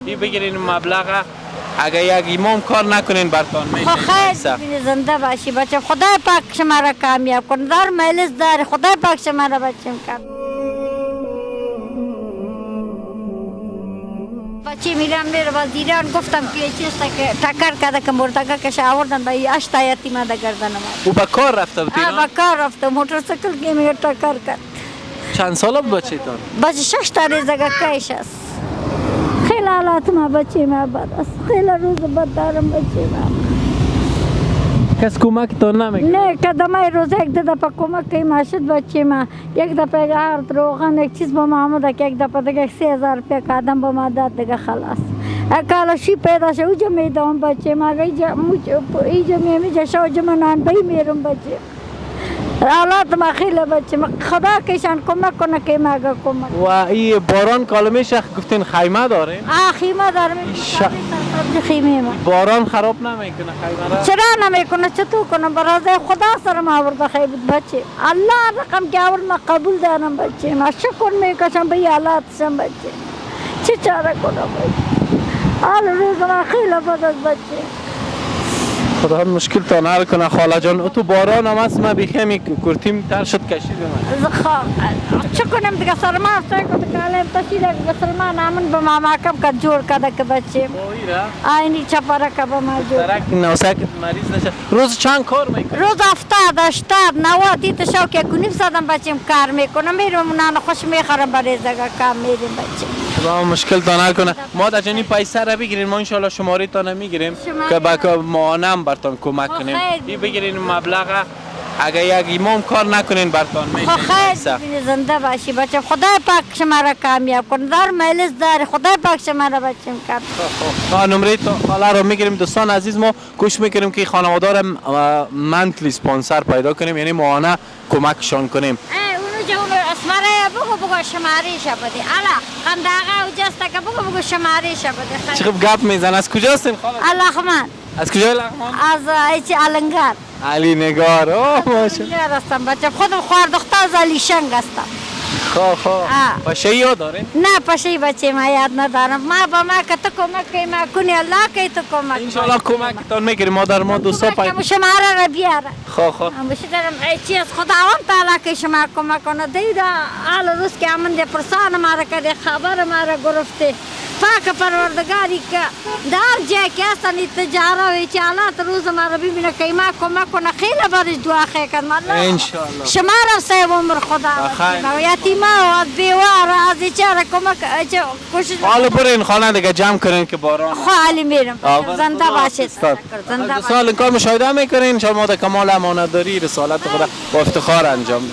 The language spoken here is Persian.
بگیرین مبلغ اگر یک امام کار نکنین برتان میشه. خیر زنده باشی بچه. خدای پاک شما را کامیاب کن. دار مجلس دار خدای پاک شما را بچم کن. بچه میرم میره وزیران گفتم که چیز که تکر کرده که مرتگا کش آوردن با اشتا یتیمه ده گردن ما. او به کار رفته بود ایران؟ با کار رفته موتورسیکل که میگه تکر کرد. چند ساله بود بچه تان؟ بچه 6 تا ریزگه کش است. خیلی حالات ما بچه ما بد است. خیلی روز بد دارم بچه ما. کس کمک تان نمیکنه؟ نه کدامای روز یک دفعه کمک که ما شد بچه ما یک دفعه آرد روغن یک چیز با ما آمده که یک دفعه دیگه 3000 روپیه که آدم با ما داد دیگه خلاص. کالاشی پیدا شد اوجا میدم بچه ما ایجا میجا شو جمع نان بی میرم بچه. حالات ما خیلی بچه ما خدا کشان کمک کنه که ما اگه کمک. و این باران کالمیش گفتین خیمه داره؟ خیمه داره خیمه ما. باران خراب نمیکنه خیمه را؟ چرا نمیکنه چطور کنم برای خدا سرم آورده خیلی بود بچه. الله رقم که آورد ما قبول دارم بچه ما شکر میکشم به حالاتشم بچه. چه چاره کنم بچه. حال روز ما خیلی بد است بچه. خدا مشکل تا نر کنه خاله جان. تو باران هم هست ما بیخیمی کرتیم تر شد کشیدیم. چه کنم دیگه سرما افته کنه کالم تشیده که سرما نامن به ما ماکم که جور کده که بچه آینی چپاره که به ما جور ترک نوسک مریض نشه. روز چند کار میکنی؟ روز 70 80 90 تی تشو که کنیم صدم بچیم کار میکنم میرم نان خوش میخرم برای زگا کام میریم بچه. خدا مشکل تا نر کنه. ما در جنی پیسه را بگیرین ما انشالله شماره تا نمیگیریم که با معانم برتان کمک کنیم. بگیرین مبلغ اگر یک امام کار نکنین برتان میشه. خیر زنده باشی بچه. خدای پاک شما را کامیاب کن. دار مجلس دار خدای پاک شما را بچم کن. نمره خاله رو میگیریم. دوستان عزیز ما کوشش میکنیم که خانواده را منتلی اسپانسر پیدا کنیم یعنی معانه کمکشان کنیم. اسماره بگو شماره شبده. الا قنداقه و جسته که بگو شماره شبده. چه خوب گپ میزن. از کجاستین خاله؟ لغمان. از کجای لغمان؟ از ایچ علنگار. علی نگار. اوه ماشاءالله. هستم بچه. خودم خوار دختر از علی شنگ هستم. پشه یاد داره؟ نه پشه بچه ما یاد ندارم. ما با ما که تو کمک که ما کنی الله که تو کمک. انشالله کمک تان میکنیم. مادر ما دوستا پای شماره را بیاره. باشه دارم چی از خداوند تعالی که شما کمک کنه. دیده حال روز که آمده پرسان ما را کرده خبر ما را گرفته. پاک پروردگاری که در جای که هستن تجاره و چالات روز ما را ببینه که ما کمک کنه خیلی برش دعا خیلی کنم انشالله. شما را سیب عمر خدا یتیمه و بیوار از چهره کمک کوشش حالا برین خانه دیگه جمع کنین که باران خواهی میرم زنده باشید. سال این کار مشاهده میکنین. شما در کمال امانتداری رسالت خدا با افتخار انجام